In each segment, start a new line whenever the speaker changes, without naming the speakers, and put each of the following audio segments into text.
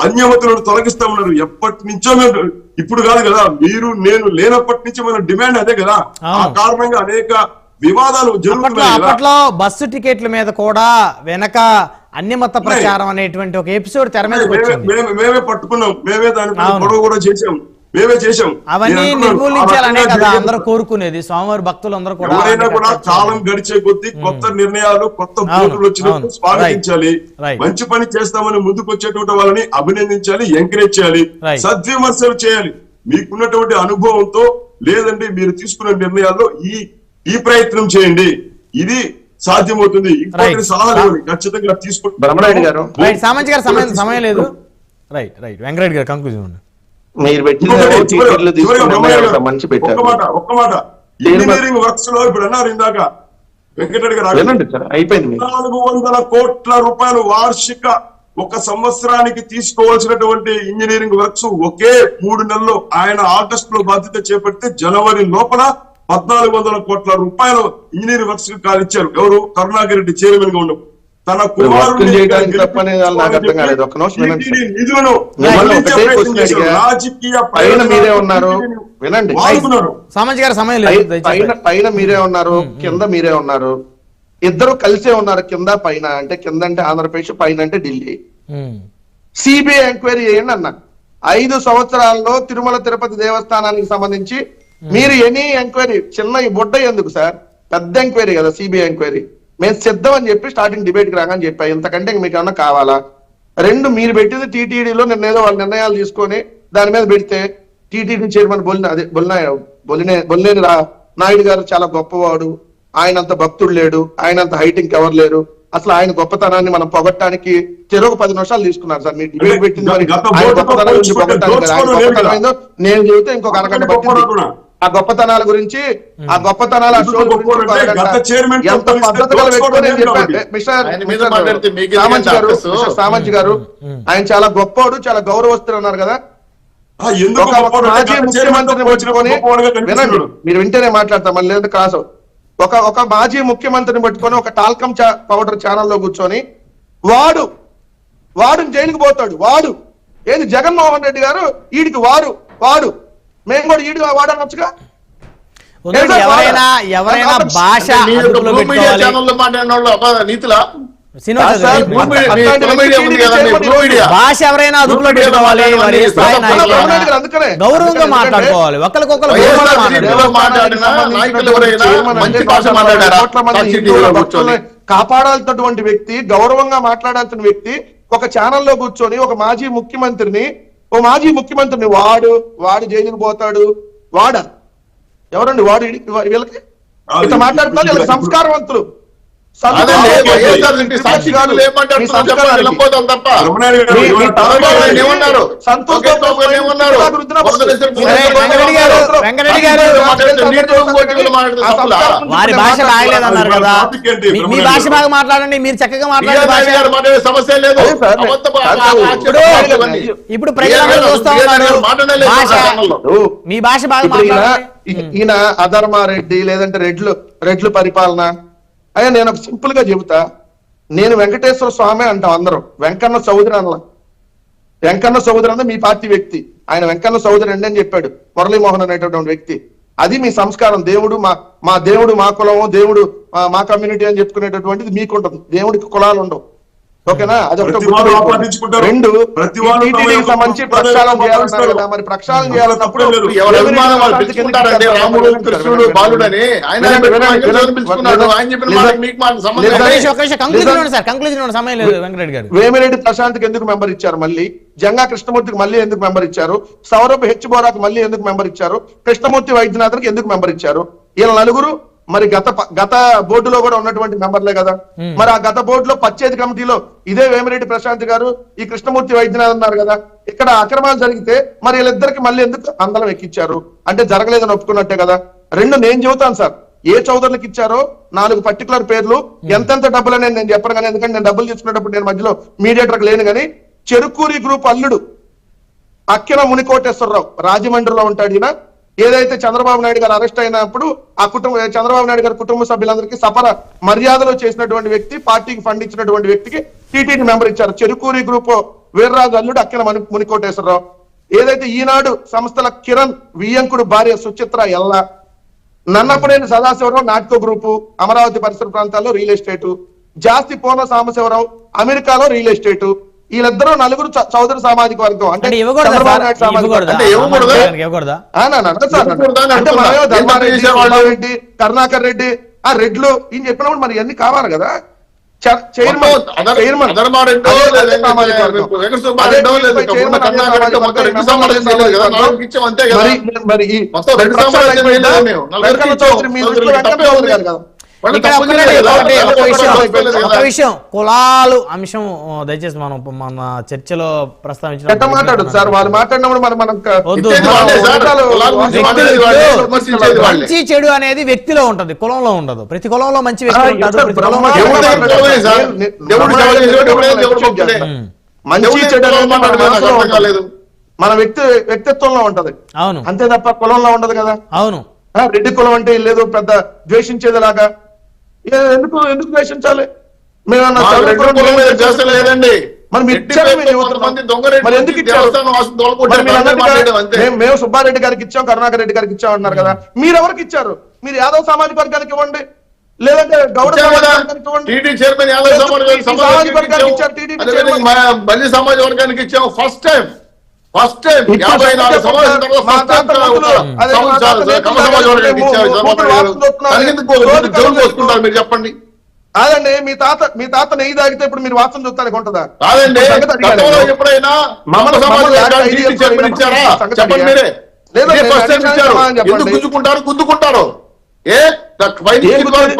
అన్యమతులను తొలగిస్తామన్నారు. ఎప్పటి నుంచో మేము, ఇప్పుడు కాదు కదా, మీరు నేను లేనప్పటి నుంచి మన డిమాండ్ అదే కదా. ఆ కారణంగా అనేక వివాదాలు జరుగుతున్నాయి.
అప్పట్లో బస్సు టికెట్ల మీద కూడా వెనక అన్యమత ప్రచారం అనేటువంటి ఒక ఎపిసోడ్ తెర మీద
మేమే పట్టుకున్నాం, మేమే దాని గొడవ కూడా మేమే చేసాం.
అవన్నీ నిర్మూలించాలనే కదా అందరూ కోరుకునేది. స్వామివారి భక్తులు అందరూ కూడా
ఎవరైనా కూడా కాలం గడిచే కొద్దీ కొత్త నిర్ణయాలు, కొత్త బోర్డులు వచ్చినప్పుడు స్వాగతించాలి. మంచి పని చేస్తామని ముందుకు వచ్చేటువంటి వాళ్ళని అభినందించాలి, ఎంకరేజ్ చేయాలి, సద్విమర్శలు చేయాలి. మీకున్నటువంటి అనుభవంతో లేదండి మీరు తీసుకున్న నిర్ణయాల్లో ఈ ప్రయత్నం చేయండి, ఇది సాధ్యమవుతుంది, ఇంకొకటి సలహాలు ఖచ్చితంగా తీసుకుంటారు.
సామంత్ గారు సమయం లేదు. రైట్ రైట్ వెంకరెడ్డి గారు కంక్లూజన్.
మీరు పెట్టిన
ఒక్క మాట ఇంజనీరింగ్ వర్క్స్ లో ఇప్పుడు అన్నారు ఇందాక వెంకటరెడ్డి గారు, 400 కోట్ల రూపాయలు వార్షిక ఒక సంవత్సరానికి తీసుకోవాల్సినటువంటి ఇంజనీరింగ్ వర్క్స్ ఒకే 3 నెలల్లో ఆయన ఆగస్టు లో బాధ్యత చేపడితే జనవరి లోపల 1400 కోట్ల రూపాయలు ఇంజనీరింగ్ వర్క్స్ కి కాలిచ్చారు. ఎవరు? కరుణాకర్ రెడ్డి చైర్మన్ గా ఉండవు. తన కుమారుడు
పైన మీరే ఉన్నారు, వినండి, పైన మీరే ఉన్నారు, కింద మీరే ఉన్నారు, ఇద్దరు కలిసే ఉన్నారు. కింద పైన అంటే కింద అంటే ఆంధ్రప్రదేశ్, పైన అంటే ఢిల్లీ. సిబిఐ ఎంక్వైరీ చేయండి అన్నా. 5 సంవత్సరాల్లో తిరుమల తిరుపతి దేవస్థానానికి సంబంధించి మీరు ఎనీ ఎంక్వైరీ, చిన్న ఈ బుడ్డ ఎందుకు సార్, పెద్ద ఎంక్వైరీ కదా సిబిఐ ఎంక్వైరీ. మేము సిద్ధం అని చెప్పి స్టార్టింగ్ డిబేట్ కి రాగానే చెప్పాయి. ఇంతకంటే మీకు ఏమన్నా కావాలా? 2 మీరు పెట్టింది టీటీడీలో నిర్ణయం, వాళ్ళ నిర్ణయాలు తీసుకొని దాని మీద పెడితే టీటీడీ చైర్మన్ బొల్లినేని నాయుడు గారు చాలా గొప్పవాడు, ఆయనంత భక్తుడు లేడు, ఆయనంత హైట్ ఇంకెవరు లేరు, అసలు ఆయన గొప్పతనాన్ని మనం పొగట్టడానికి చెరొక 10 నిమిషాలు తీసుకున్నారు సార్. మీరు డిబేట్ పెట్టింది ఆయన గొప్పతనం గురించి పొగట్టడానికి, ఆయన గొప్పతనమైందో నేను చెబితే ఇంకొక అరగంట పట్టింది. ఆ గొప్పతనాల గురించి, ఆ గొప్పతనాల ఎంత పద్ధతిగా సామంత్ గారు ఆయన చాలా గొప్పవాడు, చాలా గౌరవస్తులు అన్నారు కదా. మాజీ ముఖ్యమంత్రిని పట్టుకొని, వినండి మీరు వింటేనే మాట్లాడతాం మళ్ళీ లేదు కాసు. ఒక మాజీ ముఖ్యమంత్రిని పట్టుకొని ఒక టాల్కమ్ పౌడర్ ఛానల్లో కూర్చొని వాడు జైలుకి పోతాడు. వాడు ఏది జగన్మోహన్ రెడ్డి గారు ఈడికి వాడు మేము కూడా ఈడు వాడనొచ్చుగా.
ఎవరైనా భాష భాష ఎవరైనా అదుపులో పెట్టుకోవాలి, గౌరవంగా మాట్లాడుకోవాలి, ఒకరికొకరు
కాపాడాల్సినటువంటి వ్యక్తి, గౌరవంగా మాట్లాడాల్సిన వ్యక్తి ఒక ఛానల్లో కూర్చొని ఒక మాజీ ముఖ్యమంత్రిని వాడు జైలుకి పోతాడు. ఎవరండి వాడు? వీళ్ళకి ఇట్లా మాట్లాడుతున్నారు, వీళ్ళకి సంస్కారవంతులు.
వారి భాష రాయలేదన్నారు కదా, మీ భాష బాగా మాట్లాడండి, మీరు చక్కగా మాట్లాడే సమస్య లేదు. ఇప్పుడు ప్రజలందరూ చూస్తా ఉన్నారు, మీ భాష బాగా మాట్లాడండి.
ఈయన అధర్మారెడ్డి లేదంటే రెడ్లు పరిపాలన అయ్యా. నేను ఒక సింపుల్ గా చెబుతా, నేను వెంకటేశ్వర స్వామి అంటాం అందరం, వెంకన్న చౌదరి అనలా. వెంకన్న చౌదరి అన్న మీ పార్టీ వ్యక్తి, ఆయన వెంకన్న చౌదరి అండి అని చెప్పాడు మురళీమోహన్ అనేటటువంటి వ్యక్తి. అది మీ సంస్కారం. దేవుడు మా దేవుడు మా కులము, దేవుడు మా కమ్యూనిటీ అని చెప్పుకునేటటువంటిది మీకుంటది. దేవుడికి కులాలు ఉండవు, ఓకేనా? అదొక 2 సంబంధించి ప్రక్షాళన చేయాలన్నారు కదా, మరి ప్రక్షాళన చేయాలన్నప్పుడు వేమిరెడ్డి ప్రశాంత్కి ఎందుకు మెంబర్ ఇచ్చారు, మళ్ళీ జంగా కృష్ణమూర్తికి మళ్ళీ ఎందుకు మెంబర్ ఇచ్చారు, సౌరభ్ హెచ్.బోరాకు మళ్ళీ ఎందుకు మెంబర్ ఇచ్చారు, కృష్ణమూర్తి వైద్యనాథన్కి ఎందుకు మెంబర్ ఇచ్చారు? వీళ్ళ నలుగురు మరి గత బోర్డులో కూడా ఉన్నటువంటి మెంబర్లే కదా. మరి ఆ గత బోర్డులో పంచాయతీ కమిటీలో ఇదే వేమిరెడ్డి ప్రశాంత్ గారు, ఈ కృష్ణమూర్తి వైద్యనాథ్ అన్నారు కదా. ఇక్కడ అక్రమాలు జరిగితే మరి వీళ్ళిద్దరికి మళ్ళీ ఎందుకు అందరం ఎక్కిచ్చారు? అంటే జరగలేదని ఒప్పుకున్నట్టే కదా. 2 నేను చెబుతాను సార్, ఏ చౌదరులకు ఇచ్చారో 4 పర్టికులర్ పేర్లు, ఎంతెంత డబ్బులు అనేది నేను చెప్పను కానీ, ఎందుకంటే నేను డబ్బులు తీసుకునేటప్పుడు నేను మధ్యలో మీడియేటర్కి లేను కానీ, చెరుకూరి గ్రూప్ అల్లుడు అక్కిన మునికోటేశ్వరరావు రాజమండ్రిలో ఉంటాడు. ఈయన ఏదైతే చంద్రబాబు నాయుడు గారు అరెస్ట్ అయినప్పుడు ఆ చంద్రబాబు నాయుడు గారి కుటుంబ సభ్యులందరికీ సపర మర్యాదలు చేసినటువంటి వ్యక్తి, పార్టీకి ఫండ్ ఇచ్చినటువంటి వ్యక్తికి టీటీడీ మెంబర్ ఇచ్చారు. చెరుకూరి గ్రూప్ వీర్రాజు అల్లుడు అక్కిన మునికోటేశ్వరరావు, ఏదైతే ఈనాడు సంస్థల కిరణ్ వియ్యంకుడు భార్య సుచిత్ర ఎల్ల, నన్నపనేని సదాశివరావు నాటకో గ్రూపు అమరావతి పరిసర ప్రాంతాల్లో రియల్ ఎస్టేటు, జాస్తి పూర్ణ సాంబశివరావు అమెరికాలో రియల్ ఎస్టేటు. వీళ్ళిద్దరూ నలుగురు చౌదరి సామాజిక వర్గం. అంటే చంద్రబాబు నాయుడు సామాజిక వర్గం. అంటే మనమేమో ధర్మారెడ్డి, కరుణాకర్ రెడ్డి, ఆ రెడ్లు ఈయన చెప్పినప్పుడు మరి ఇవన్నీ కావాలి కదా.
ఒక విషయం కులాలు అంశం దయచేసి మనం మన చర్చలో ప్రస్తావించిన
మాట్లాడదు సార్. వాళ్ళు మాట్లాడినప్పుడు మనం
మంచి చెడు అనేది వ్యక్తిలో ఉంటది, కులంలో ఉండదు. ప్రతి కులంలో మంచి వ్యక్తులు ఉంటారు.
మంచి చెడు మన వ్యక్తిత్వంలో ఉంటది.
అవును,
అంతే తప్ప కులంలో ఉండదు కదా.
అవును,
రెడ్డి కులం అంటే లేదు పెద్ద ద్వేషించేదిలాగా. ఎందుకు ద్వేషించాలి? మేము సుబ్బారెడ్డి గారికి ఇచ్చాం, కరుణాకర్ రెడ్డి గారికి ఇచ్చాం అంటున్నారు కదా. మీరు ఎవరికి ఇచ్చారు? మీరు యాదవ్ సామాజిక వర్గానికి ఇవ్వండి, లేదంటే గౌడ సామాజిక వర్గానికి ఇచ్చారు.
బల్లి సమాజ వర్గానికి ఇచ్చాం. ఫస్ట్ టైం మీరు చెప్పండి.
కాదండి, మీ తాత నెయ్యి తాగితే ఇప్పుడు మీరు వాసన చూస్తానికి ఉంటుందా?
కాదండి, ఎప్పుడైనా చెప్పండి మీరే. ఎందుకు గుంజుకుంటారు?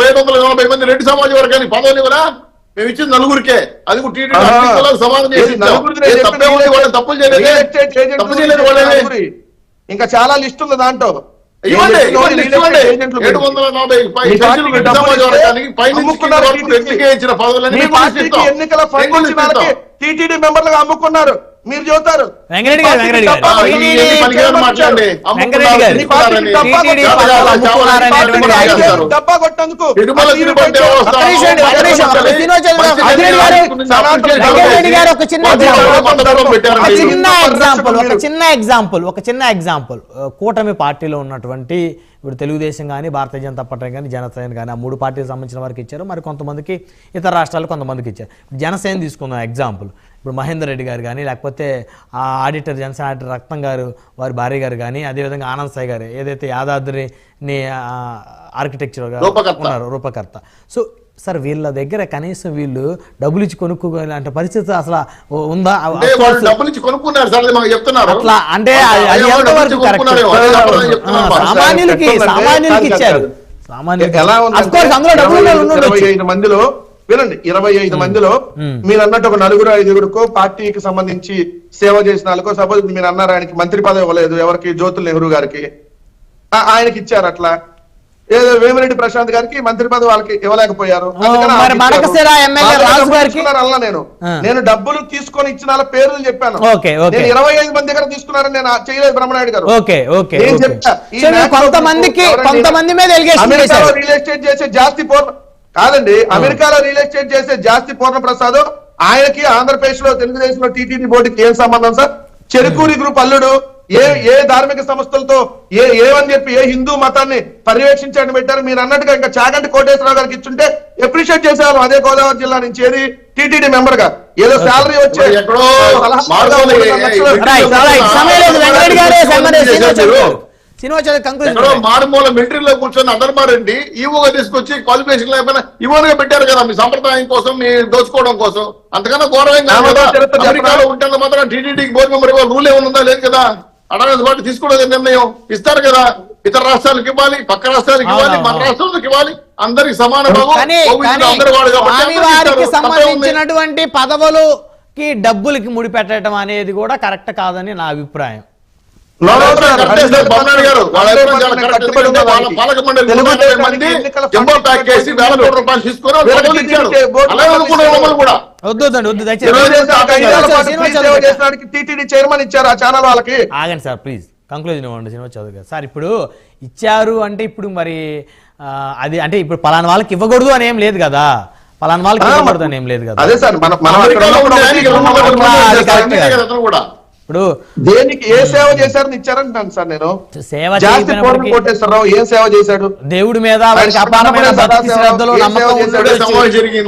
540 మంది రెడ్డి సమాజ వర్గానికి పదవులు ఇవ్వరా? మేము ఇచ్చింది నలుగురికే. అది సమాధానం చేసి తప్పులు చేయలేదు.
ఇంకా చాలా లిస్ట్ ఉంది దాంట్లో. ఎన్నికల టీటీడీ మెంబర్లుగా అమ్ముకున్నారు. మీరు చూస్తారు డబ్బా కొట్టేందుకు
ఒక చిన్న ఎగ్జాంపుల్ కూటమి పార్టీలో ఉన్నటువంటి ఇప్పుడు తెలుగుదేశం కానీ, భారతీయ జనతా పార్టీ కానీ, జనసేన కానీ, ఆ 3 పార్టీలకు సంబంధించిన వారికి ఇచ్చారు. మరి కొంతమందికి ఇతర రాష్ట్రాలు కొంతమందికి ఇచ్చారు. జనసేన తీసుకున్న ఎగ్జాంపుల్ ఇప్పుడు మహేందర్ రెడ్డి గారు కానీ, లేకపోతే ఆ ఆడిటర్ జనసేన ఆడిటర్ రక్తం గారు వారి భార్య గారు కానీ, అదేవిధంగా ఆనంద్ సాయి గారు ఏదైతే యాదాద్రిని ఆర్కిటెక్చర్ ఉన్నారు రూపకర్త. సో సార్ వీళ్ళ దగ్గర కనీసం వీళ్ళు డబ్బులు ఇచ్చి కొనుక్కోగల అంటే పరిస్థితి అసలు ఉందా?
డబ్బులు ఇచ్చి కొనుక్కున్నారు సార్, మాకు చెప్తున్నారు.
అట్లా అంటే అది ఎంతవరకు సామాన్యులకి ఇచ్చారు.
ఎలా ఉంది? 25 మందిలో వినండి, 25 మందిలో మీరు అన్నట్టు ఒక 4-5 పార్టీకి సంబంధించి సేవ చేసిన వాళ్ళకో, సపోజ్ మీరు అన్నారు ఆయనకి మంత్రి పదవి ఇవ్వలేదు, ఎవరికి? జ్యోతుల్ నెహ్రూ గారికి ఆయనకి ఇచ్చారు. అట్లా ఏదో వేమిరెడ్డి ప్రశాంత్ గారికి మంత్రి పదవి వాళ్ళకి ఇవ్వలేకపోయారు. నేను డబ్బులు తీసుకొని ఇచ్చిన వాళ్ళ పేర్లు చెప్పాను. నేను 25 మంది దగ్గర తీసుకున్నారని నేను చేయలేదు బ్రహ్మనాయుడు గారు. నేను చెప్తా రియల్ ఎస్టేట్ చేసే జాస్తి పూర్ణ కాదండి, అమెరికాలో రియల్ ఎస్టేట్ చేసే జాస్తి పూర్ణ ప్రసాద్ ఆయనకి ఆంధ్రప్రదేశ్ లో తెలుగుదేశంలో టీటీడీ బోర్డుకి ఏం సంబంధం సార్? చెరుకూరి గ్రూప్ అల్లుడు ఏ ధార్మిక సంస్థలతో ఏమని చెప్పి ఏ హిందూ మతాన్ని పర్యవేక్షించని పెట్టారు. మీరు అన్నట్టుగా ఇంకా చాగంటి కోటేశ్వరరావు గారికి ఇచ్చుంటే అప్రిషియేట్ చేసేవాళ్ళం. అదే గోదావరి జిల్లా నుంచి ఏది టీటీడీ మెంబర్ గా ఏదో శాలరీ వచ్చే
మారుమూల మిలిటరీలో కూర్చొని అధర్మారెడ్డి ఈవోగా తీసుకొచ్చి క్వాలిఫికేషన్ లేకపోయినా ఈవోగా పెట్టారు కదా మీ సంప్రదాయం కోసం, మీ దోచుకోవడం కోసం. అంతకన్నా ఘోరంగా అమెరికాలో ఉంటే మాత్రం టీటీడీకి బోర్డు మెంబర్ రూల్ ఏమన్నా లేదు కదా. అడగని పాటు తీసుకోవడం నిర్ణయం ఇస్తారు కదా. ఇతర రాష్ట్రాలకు ఇవ్వాలి, పక్క రాష్ట్రాలకు ఇవ్వాలి, మన రాష్ట్రాలకు ఇవ్వాలి, అందరికి సమాన
సంబంధించినటువంటి పదవులకి డబ్బులకి ముడిపెట్టడం అనేది కూడా కరెక్ట్ కాదని నా అభిప్రాయం. ఆగండి సార్ ప్లీజ్, కంక్లూజన్ ఇవ్వండి శ్రీనివాస్ చౌదరి గారు. సార్ ఇప్పుడు ఇచ్చారు అంటే ఇప్పుడు మరి అది అంటే ఇప్పుడు పలానా వాళ్ళకి ఇవ్వకూడదు అని ఏం లేదు కదా. పలానా వాళ్ళకి ఇవ్వకూడదని ఏం లేదు కదా.
అదే సార్ మనం అక్కడ
అమెరికాలో
ఉన్నప్పుడు
ఉండే
ఒకటి,
ఆయనకి
ఇక్కడ ఉన్నప్పుడు
అది
ఒకటి
కరెక్ట్
చేస్తారు.
అంతే కదా అతను కూడా.
ఇప్పుడు
దేనికి ఏ సేవ చేశారని ఇచ్చారంటాను సార్ నేను.
సేవ
జాస్తి
చేయకపోయినప్పటికీ
కోటేశ్వరరావు ఏం సేవ చేశాడు?
దేవుడి మీద వారికి అపారమైన భక్తి శ్రద్ధలు
ఏం సేవ
నమ్మకం
చేశాడు?
ఉండొచ్చు.
సమావేశం జరిగింది